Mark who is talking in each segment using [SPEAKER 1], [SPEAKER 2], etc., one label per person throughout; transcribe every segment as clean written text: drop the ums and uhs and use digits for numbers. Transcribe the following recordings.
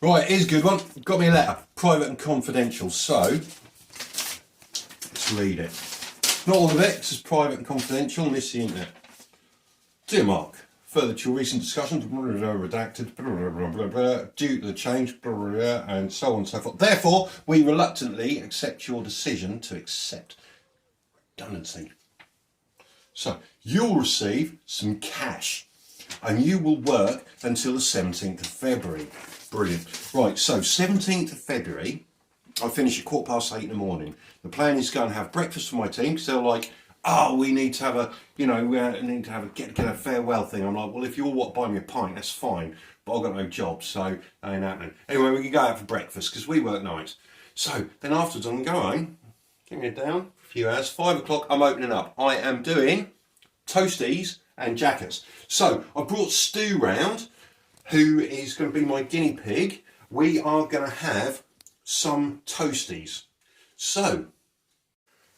[SPEAKER 1] Right, here's a good one. Got me a letter, private and confidential. So, let's read it. Not all of it, it's private and confidential, and this is the internet. Dear Mark, further to your recent discussions, redacted, due to the change, and so on and so forth. Therefore, we reluctantly accept your decision to accept redundancy. So, you'll receive some cash, and you will work until the 17th of February. Brilliant. Right, so 17th of February, I finish at 8:15 in the morning. The plan is to go and have breakfast for my team, because they're like, oh, we need to have a, we need to have a get a farewell thing. I'm like, well, if you all want to buy me a pint, that's fine, but I've got no job, so that ain't happening. Anyway, we can go out for breakfast, because we work nights. So, then afterwards, I'm going to go home, get me down for a few hours. 5 o'clock, I'm opening up. I am doing Toasties and jackets. So, I brought Stu round, who is going to be my guinea pig. We are going to have some Toasties. So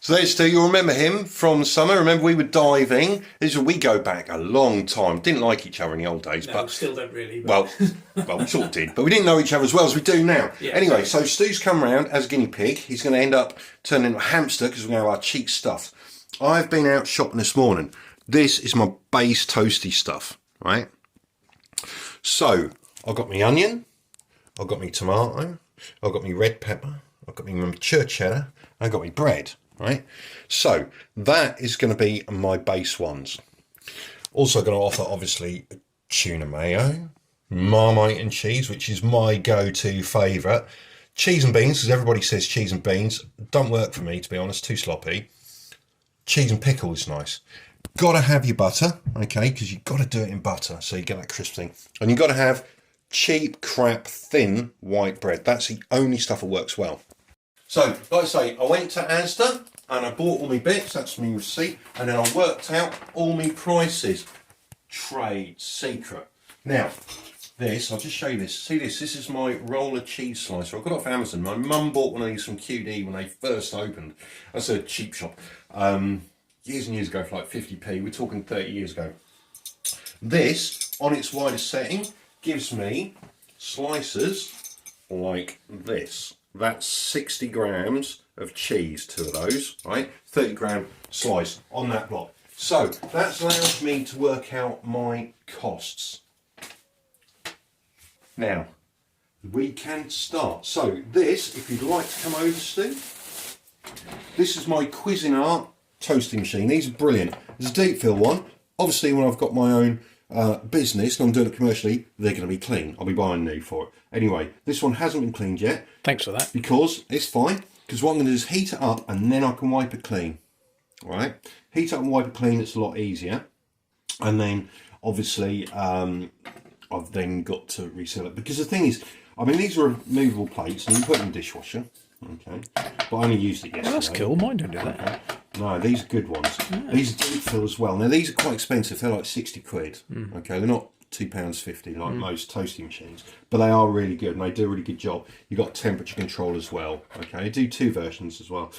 [SPEAKER 1] there's Stu. You'll remember him from summer. Remember, we were diving. We go back a long time. Didn't like each other in the old days,
[SPEAKER 2] no,
[SPEAKER 1] but
[SPEAKER 2] still don't really. But...
[SPEAKER 1] well, we sort of did, but we didn't know each other as well as we do now. Yeah, anyway, so Stu's come round as a guinea pig. He's going to end up turning into a hamster because we're going to have our cheek stuffed. I've been out shopping this morning. This is my base toasty stuff, right? So I've got my onion, I've got my tomato, I've got my red pepper, I've got my mature cheddar, I've got my bread, right? So that is going to be my base ones. Also going to offer, obviously, tuna mayo, Marmite and cheese, which is my go-to favourite. Cheese and beans, because everybody says cheese and beans. Don't work for me, to be honest, too sloppy. Cheese and pickle is nice. Got to have your butter, okay, because you've got to do it in butter, so you get that crisp thing. And you've got to have cheap, crap, thin white bread. That's the only stuff that works well. So, like I say, I went to Asda and I bought all my bits, that's my receipt, and then I worked out all my prices. Trade secret. Now, this, I'll just show you this. See this? This is my roller cheese slicer. I got it off Amazon. My mum bought one of these from QD when they first opened. That's a cheap shop. Years and years ago for like 50p. We're talking 30 years ago. This, on its widest setting, gives me slices like this. That's 60 grams of cheese, two of those, right? 30 gram slice on that block. So that's allowed me to work out my costs. Now, we can start. So this, if you'd like to come over, Stu, this is my Cuisinart toasting machine. These are brilliant. There's a deep fill one. Obviously, when I've got my own business and I'm doing it commercially, they're going to be clean. I'll be buying new for it. Anyway, this one hasn't been cleaned yet.
[SPEAKER 2] Thanks for that.
[SPEAKER 1] Because it's fine. Because what I'm going to do is heat it up and then I can wipe it clean. All right? Heat up and wipe it clean. It's a lot easier. And then, obviously, I've then got to reseal it. Because the thing is, I mean, these are removable plates and you can put them in the dishwasher. Okay. But I only used it yesterday.
[SPEAKER 2] Well, that's cool. Mine don't do that.
[SPEAKER 1] Okay. No, these are good ones. Yeah. These are deep fill as well. Now, these are quite expensive. They're like 60 quid. Okay, they're not £2.50 like most toasting machines, but they are really good and they do a really good job. You've got temperature control as well. Okay, they do two versions as well.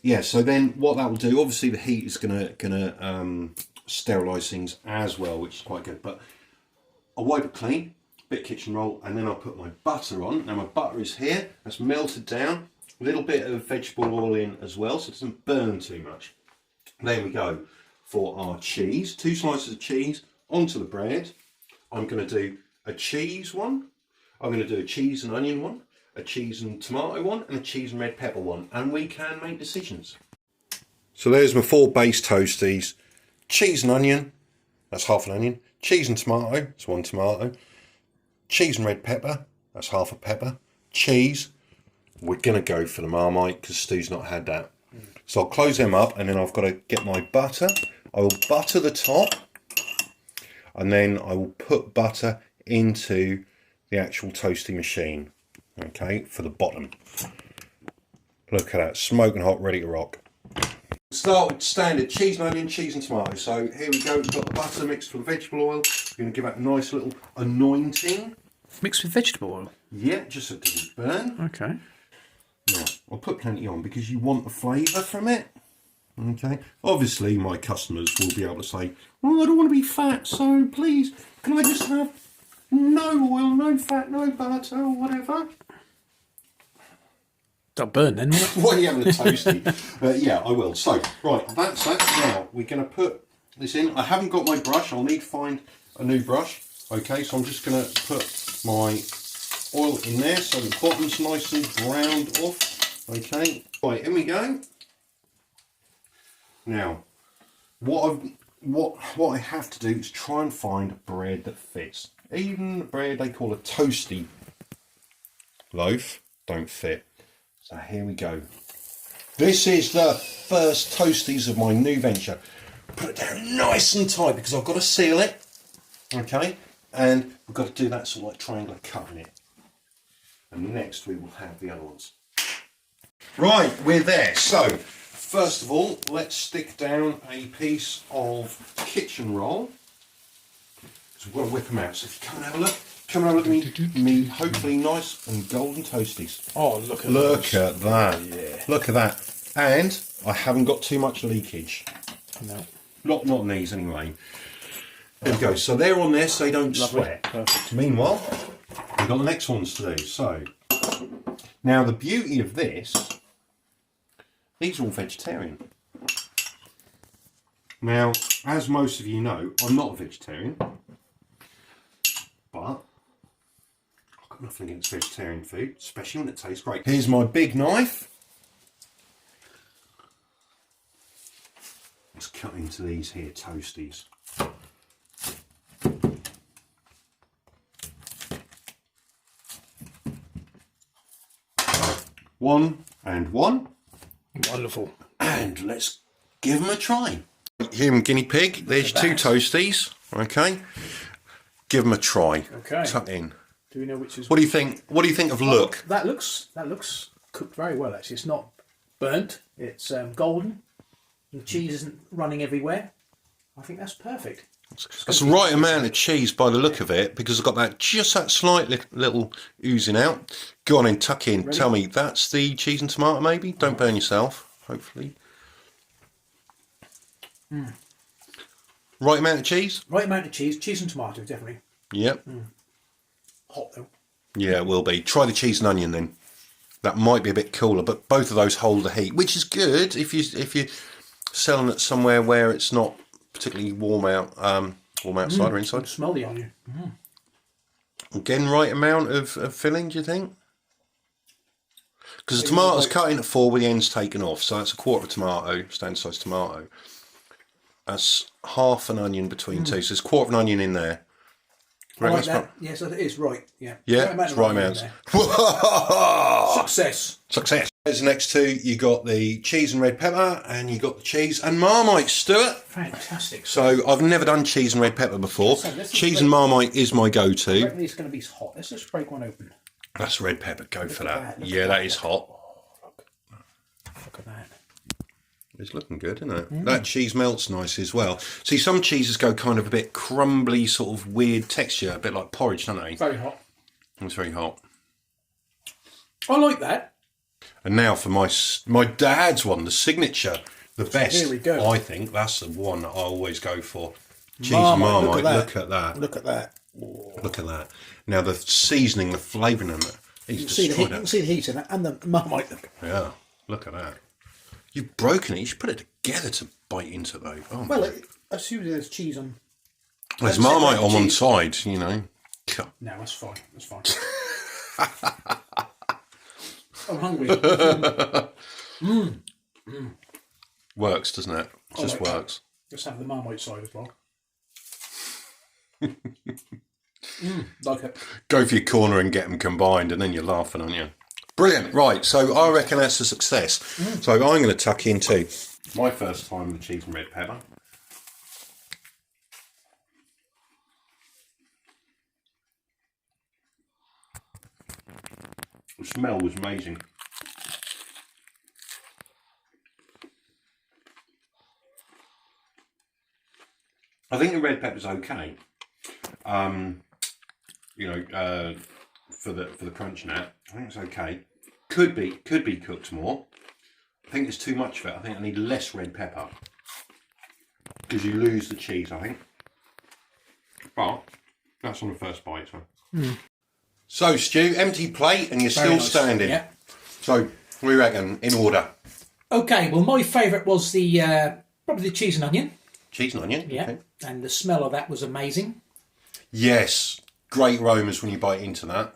[SPEAKER 1] Yeah, so then what that will do, obviously the heat is gonna sterilise things as well, which is quite good. But I'll wipe it clean, bit of kitchen roll, and then I'll put my butter on. Now my butter is here, that's melted down. A little bit of vegetable oil in as well, so it doesn't burn too much. There we go for our cheese. 2 slices of cheese onto the bread. I'm going to do a cheese one. I'm going to do a cheese and onion one, a cheese and tomato one, and a cheese and red pepper one. And we can make decisions. So there's my 4 base toasties. Cheese and onion, that's half an onion. Cheese and tomato, that's 1 tomato. Cheese and red pepper, that's half a pepper. Cheese. We're going to go for the Marmite because Stu's not had that. So I'll close them up and then I've got to get my butter. I will butter the top and then I will put butter into the actual toasting machine, okay, for the bottom. Look at that, smoking hot, ready to rock. Start with standard cheese and onion, cheese and tomato. So here we go, we've got the butter mixed with vegetable oil. We're going to give that a nice little anointing.
[SPEAKER 2] Mixed with vegetable oil?
[SPEAKER 1] Yeah, just so it doesn't burn.
[SPEAKER 2] Okay.
[SPEAKER 1] Now, I'll put plenty on because you want the flavour from it. Okay. Obviously, my customers will be able to say, "Oh, I don't want to be fat, so please, can I just have, No oil, no fat, no butter, or whatever.
[SPEAKER 2] Don't burn then, will it?
[SPEAKER 1] Why are you having a toasty? Yeah, I will. So, right, that's that. Now, we're going to put this in. I haven't got my brush. I'll need to find a new brush. Okay, so I'm just going to put my oil in there so the bottom's nice and browned off. Okay, right, in we go. Now, what I have to do is try and find bread that fits. Even the bread they call a toasty loaf don't fit. So here we go. This is the first Toasties of my new venture. Put it down nice and tight because I've got to seal it. Okay, and we've got to do that sort of like triangular cut in it. And next we will have the other ones. Right, we're there. So, first of all, let's stick down a piece of kitchen roll. So we've got to whip them out. So if you come and have a look, come and have a look at me hopefully nice and golden Toasties.
[SPEAKER 2] Oh, look at
[SPEAKER 1] that.
[SPEAKER 2] Yeah.
[SPEAKER 1] Look at that. And I haven't got too much leakage.
[SPEAKER 2] No.
[SPEAKER 1] Not in these anyway. There we go. So they're on there so they don't sweat.
[SPEAKER 2] Perfect.
[SPEAKER 1] Meanwhile, we've got the next ones to do. So, now the beauty of this, these are all vegetarian. Now, as most of you know, I'm not a vegetarian, but I've got nothing against vegetarian food, especially when it tastes great. Here's my big knife. Let's cut into these here Toasties. One and one.
[SPEAKER 2] Wonderful.
[SPEAKER 1] And let's give them a try. Human guinea pig, there's two Toasties. Okay. Give them a try.
[SPEAKER 2] Okay.
[SPEAKER 1] Tuck in.
[SPEAKER 2] Do we know which is?
[SPEAKER 1] What do you think? What do you think of look?
[SPEAKER 2] That looks cooked very well. Actually, it's not burnt. It's golden. The cheese isn't running everywhere. I think that's perfect.
[SPEAKER 1] That's the right amount of cheese by the look of it, because I've got that just that slight little oozing out. Go on and tuck in.
[SPEAKER 2] Ready?
[SPEAKER 1] Tell me, that's the cheese and tomato maybe? Don't burn yourself, hopefully. Right amount of cheese?
[SPEAKER 2] Right amount of cheese and tomato, definitely.
[SPEAKER 1] Yep.
[SPEAKER 2] Hot though.
[SPEAKER 1] Yeah, it will be. Try the cheese and onion then. That might be a bit cooler, but both of those hold the heat, which is good if you're selling it somewhere where it's not particularly warm outside or inside.
[SPEAKER 2] Smell the onion.
[SPEAKER 1] Again, right amount of filling, do you think? Because the tomato's cut into 4 with the ends taken off, so that's a quarter of a tomato, standard size tomato. That's half an onion between two, so there's a quarter of an onion in there.
[SPEAKER 2] I like that. Yes, it is right. Yeah.
[SPEAKER 1] Yeah, it's right amount.
[SPEAKER 2] Success.
[SPEAKER 1] Success. There's the next two. You got the cheese and red pepper, and you got the cheese and Marmite, Stuart.
[SPEAKER 2] Fantastic.
[SPEAKER 1] So I've never done cheese and red pepper before. Cheese and Marmite is my
[SPEAKER 2] I
[SPEAKER 1] go-to.
[SPEAKER 2] reckon it's going to be hot. Let's just break one open.
[SPEAKER 1] That's red pepper. Go for that.
[SPEAKER 2] Look
[SPEAKER 1] Yeah,
[SPEAKER 2] at
[SPEAKER 1] that is hot.
[SPEAKER 2] Look at that.
[SPEAKER 1] It's looking good, isn't it? That cheese melts nice as well. See, some cheeses go kind of a bit crumbly, sort of weird texture, a bit like porridge, don't they?
[SPEAKER 2] Very hot.
[SPEAKER 1] It's very hot.
[SPEAKER 2] I like that.
[SPEAKER 1] And now for my dad's one, the signature, the best.
[SPEAKER 2] Here we go.
[SPEAKER 1] I think that's the one that I always go for. Cheese and Marmite. Look at that.
[SPEAKER 2] Look at that.
[SPEAKER 1] Look at that. Now the seasoning, the flavouring in it.
[SPEAKER 2] You can see the heat in it and the Marmite.
[SPEAKER 1] Yeah, look at that. You've broken it. You should put it together to bite into though. Oh,
[SPEAKER 2] well, assuming there's cheese on.
[SPEAKER 1] there's Marmite on one side, you know.
[SPEAKER 2] No, that's fine. That's fine. I'm hungry.
[SPEAKER 1] Works, doesn't it? It just works.
[SPEAKER 2] Let's have the Marmite side as well. Like it.
[SPEAKER 1] Go for your corner and get them combined, and then you're laughing, aren't you? Brilliant. Right, so I reckon that's a success. So I'm going to tuck into my first time with cheese and red pepper. The smell was amazing. I think the red pepper's okay. For the crunch now, I think it's okay. Could be cooked more. I think there's too much of it. I think I need less red pepper because you lose the cheese, I think. But That's on the first bite. So, Stu, empty plate and you're
[SPEAKER 2] Very
[SPEAKER 1] still
[SPEAKER 2] nice.
[SPEAKER 1] standing.
[SPEAKER 2] Yeah.
[SPEAKER 1] So, what do you reckon, in order?
[SPEAKER 2] Okay, well, my favourite was the probably the cheese and onion.
[SPEAKER 1] Cheese and onion?
[SPEAKER 2] Yeah.
[SPEAKER 1] Okay.
[SPEAKER 2] And the smell of that was amazing.
[SPEAKER 1] Yes, great aromas when you bite into that.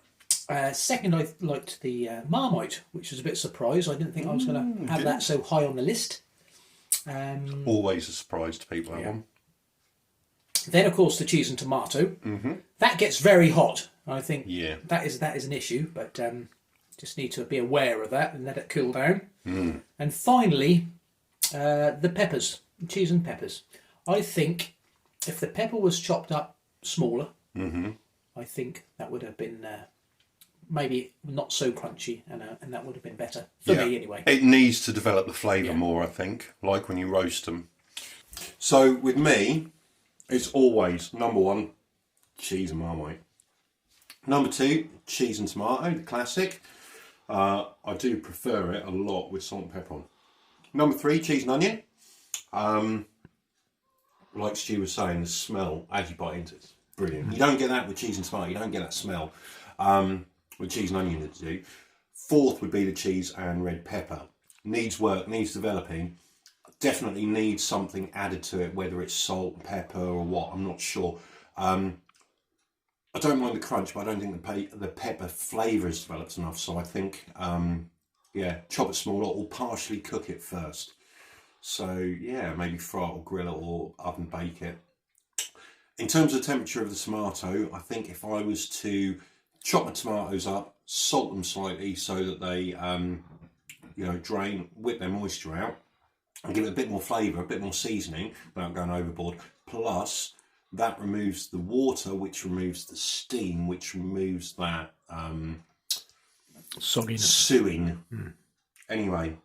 [SPEAKER 2] Second, I liked the Marmite, which was a bit surprised. I didn't think I was going to have that so high on the list.
[SPEAKER 1] Always a surprise to people, that one.
[SPEAKER 2] Then, of course, the cheese and tomato. That gets very hot. I think that is an issue, but just need to be aware of that and let it cool down. And finally, the peppers, cheese and peppers. I think if the pepper was chopped up smaller, I think that would have been maybe not so crunchy, and that would have been better for me anyway.
[SPEAKER 1] It needs to develop the flavour more, I think, like when you roast them. So with me, it's always number one, cheese and Marmite. Number two, cheese and tomato, the classic. I do prefer it a lot with salt and pepper on. Number three, cheese and onion. Like Stu was saying, the smell as you bite into it is brilliant. You don't get that with cheese and tomato. You don't get that smell with cheese and onion. Do. Fourth would be the cheese and red pepper. Needs work, needs developing. Definitely needs something added to it, whether it's salt and pepper or what. I'm not sure. I don't mind the crunch, but I don't think the pepper flavour has developed enough. So I think, chop it smaller or partially cook it first. So yeah, maybe fry it or grill it or oven bake it. In terms of the temperature of the tomato, I think if I was to chop my tomatoes up, salt them slightly so that they, drain, whip their moisture out, and give it a bit more flavour, a bit more seasoning without going overboard. Plus, that removes the water, which removes the steam, which removes that
[SPEAKER 2] sogginess.
[SPEAKER 1] suing. Anyway,